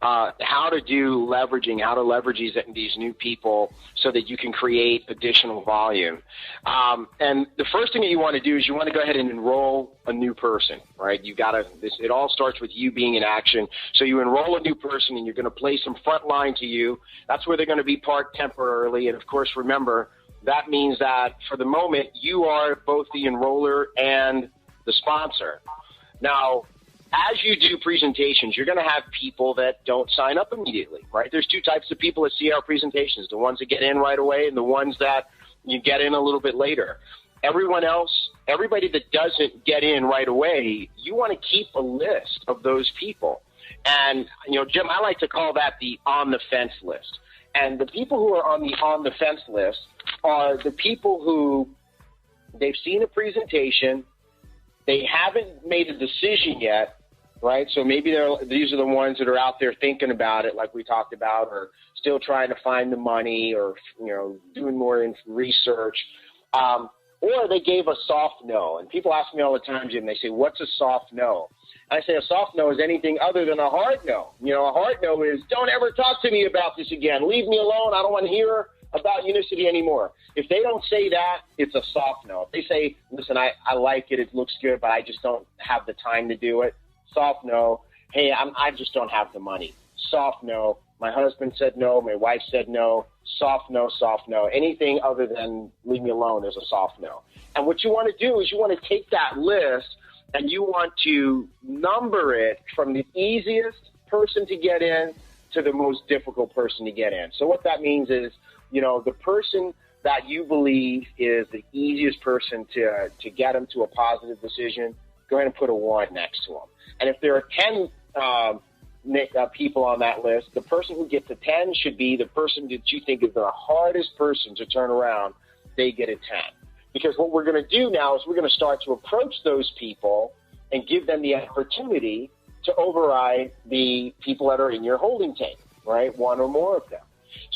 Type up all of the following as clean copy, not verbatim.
how to do leveraging, how to leverage these new people so that you can create additional volume. And the first thing that you want to do is you want to go ahead and enroll a new person, right? It all starts with you being in action. So you enroll a new person and you're going to place them front line to you. That's where they're going to be parked temporarily. And of course, remember, that means that for the moment, you are both the enroller and the sponsor. Now, as you do presentations, you're going to have people that don't sign up immediately, right? There's two types of people that see our presentations, the ones that get in right away and the ones that you get in a little bit later. Everybody that doesn't get in right away, you want to keep a list of those people. And, Jim, I like to call that the on the fence list. And the people who are on the fence list are the people who they've seen a presentation, they haven't made a decision yet, right? So maybe these are the ones that are out there thinking about it, like we talked about, or still trying to find the money, or doing more research, or they gave a soft no. And people ask me all the time, Jim. They say, "What's a soft no?" I say a soft no is anything other than a hard no. A hard no is, "Don't ever talk to me about this again. Leave me alone. I don't want to hear about Unicity anymore." If they don't say that, it's a soft no. If they say, "Listen, I like it. It looks good, but I just don't have the time to do it." Soft no. "Hey, I just don't have the money." Soft no. "My husband said no. My wife said no." Soft no, soft no. Anything other than "leave me alone" is a soft no. And what you want to do is you want to take that list and you want to number it from the easiest person to get in to the most difficult person to get in. So what that means is, the person that you believe is the easiest person to get them to a positive decision, go ahead and put a 1 next to them. And if there are 10 people on that list, the person who gets a 10 should be the person that you think is the hardest person to turn around. They get a 10. Because what we're going to do now is we're going to start to approach those people and give them the opportunity to override the people that are in your holding tank, right? 1 or more of them.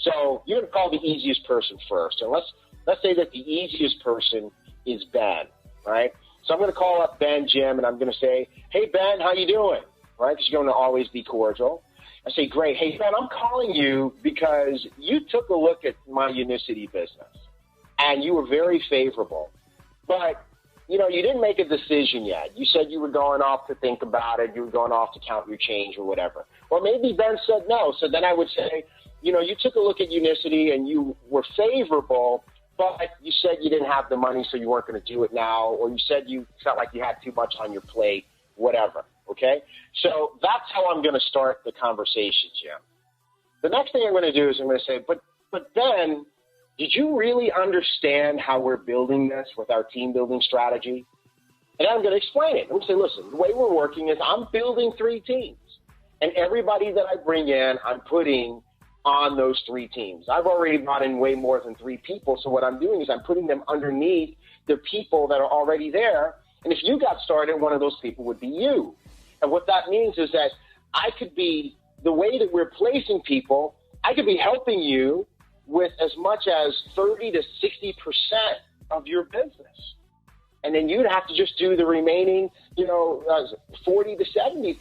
So you're going to call the easiest person first. And let's say that the easiest person is Ben, right? So I'm going to call up Ben, Jim, and I'm going to say, "Hey, Ben, how you doing?" Right? Because you're going to always be cordial. I say, "Great. Hey, Ben, I'm calling you because you took a look at my Unicity business, and you were very favorable. But, you didn't make a decision yet. You said you were going off to think about it. You were going off to count your change or whatever." Or maybe Ben said no. So then I would say, you took a look at Unicity and you were favorable, but you said you didn't have the money, so you weren't going to do it now. Or you said you felt like you had too much on your plate, whatever. Okay? So that's how I'm going to start the conversation, Jim. The next thing I'm going to do is I'm going to say, but Ben, did you really understand how we're building this with our team building strategy? And I'm going to explain it. I'm going to say, listen, the way we're working is I'm building 3 teams. And everybody that I bring in, I'm putting on those 3 teams. I've already brought in way more than 3 people. So what I'm doing is I'm putting them underneath the people that are already there. And if you got started, one of those people would be you. And what that means is that I could be, the way that we're placing people, I could be helping you with as much as 30 to 60% of your business. And then you'd have to just do the remaining, 40 to 70%.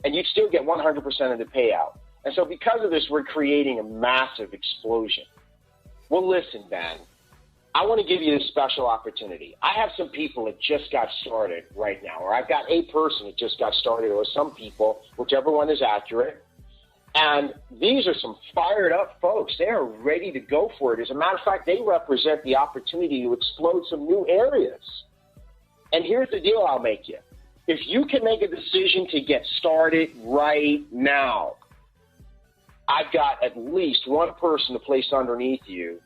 And you'd still get 100% of the payout. And so because of this, we're creating a massive explosion. Well, listen, Ben, I want to give you this special opportunity. I have some people that just got started right now, or I've got a person that just got started, or some people, whichever one is accurate. And these are some fired up folks. They are ready to go for it. As a matter of fact, they represent the opportunity to explode some new areas. And here's the deal I'll make you. If you can make a decision to get started right now, I've got at least one person to place underneath you,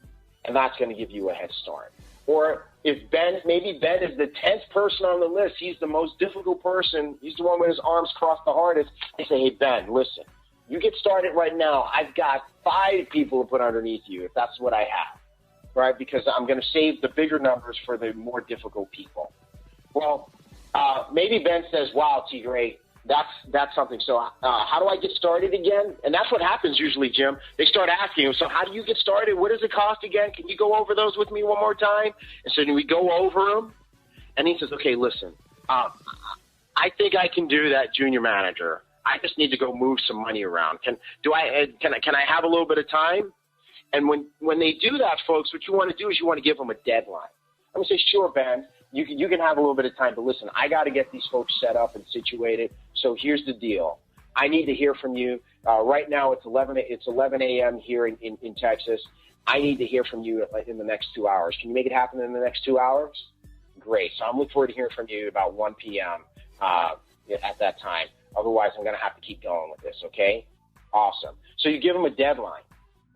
and that's going to give you a head start. Or if maybe Ben is the 10th person on the list, he's the most difficult person, he's the one with his arms crossed the hardest, I say, hey, Ben, listen, you get started right now, I've got 5 people to put underneath you, if that's what I have, right? Because I'm going to save the bigger numbers for the more difficult people. Well, maybe Ben says, wow, T. Great. That's something. So how do I get started again? And that's what happens usually, Jim. They start asking him, so how do you get started? What does it cost again? Can you go over those with me one more time? And so we go over them. And he says, okay, listen, I think I can do that junior manager. I just need to go move some money around. Can I have a little bit of time? And when they do that, folks, what you want to do is you want to give them a deadline. I'm going to say, sure, Ben, you can have a little bit of time, but listen, I got to get these folks set up and situated. So here's the deal. I need to hear from you. Right now it's 11 a.m. here in Texas. I need to hear from you in the next 2 hours. Can you make it happen in the next 2 hours? Great. So I'm looking forward to hearing from you about 1 p.m. At that time. Otherwise, I'm going to have to keep going with this, okay? Awesome. So you give him a deadline,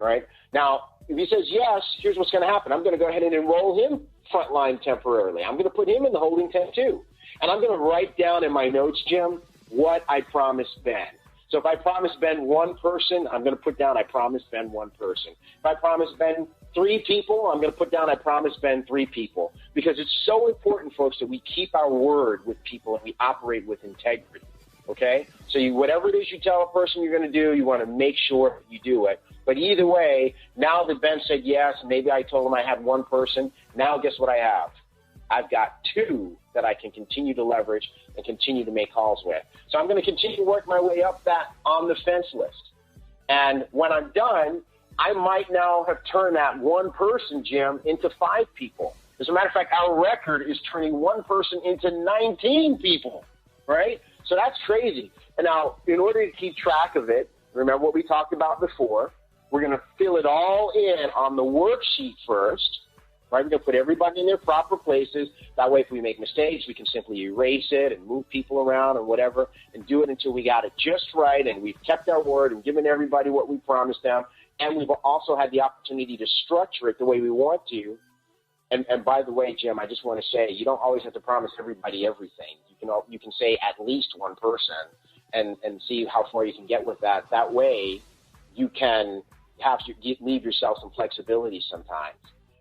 right? Now, if he says yes, here's what's going to happen. I'm going to go ahead and enroll him frontline temporarily. I'm going to put him in the holding tent too. And I'm going to write down in my notes, Jim, what I promised Ben. So if I promised Ben one person, I'm going to put down I promised Ben one person. If I promised Ben 3 people, I'm going to put down I promised Ben 3 people. Because it's so important, folks, that we keep our word with people and we operate with integrity. Okay? So whatever it is you tell a person you're going to do, you want to make sure you do it. But either way, now that Ben said yes, maybe I told him I had 1 person, now guess what I have? I've got 2 that I can continue to leverage and continue to make calls with. So I'm going to continue to work my way up that on the fence list. And when I'm done, I might now have turned that 1 person, Jim, into 5 people. As a matter of fact, our record is turning 1 person into 19 people, right? So that's crazy. And now, in order to keep track of it, remember what we talked about before, we're going to fill it all in on the worksheet first, right? We're going to put everybody in their proper places. That way, if we make mistakes, we can simply erase it and move people around and whatever and do it until we got it just right and we've kept our word and given everybody what we promised them. And we've also had the opportunity to structure it the way we want to. And by the way, Jim, I just want to say, you don't always have to promise everybody everything. You can say at least 1 person and see how far you can get with that. That way, you can leave yourself some flexibility sometimes.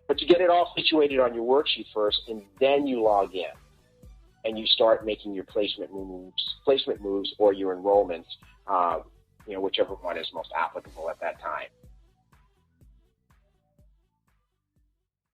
But you get it all situated on your worksheet first, and then you log in and you start making your placement moves or your enrollments, whichever one is most applicable at that time.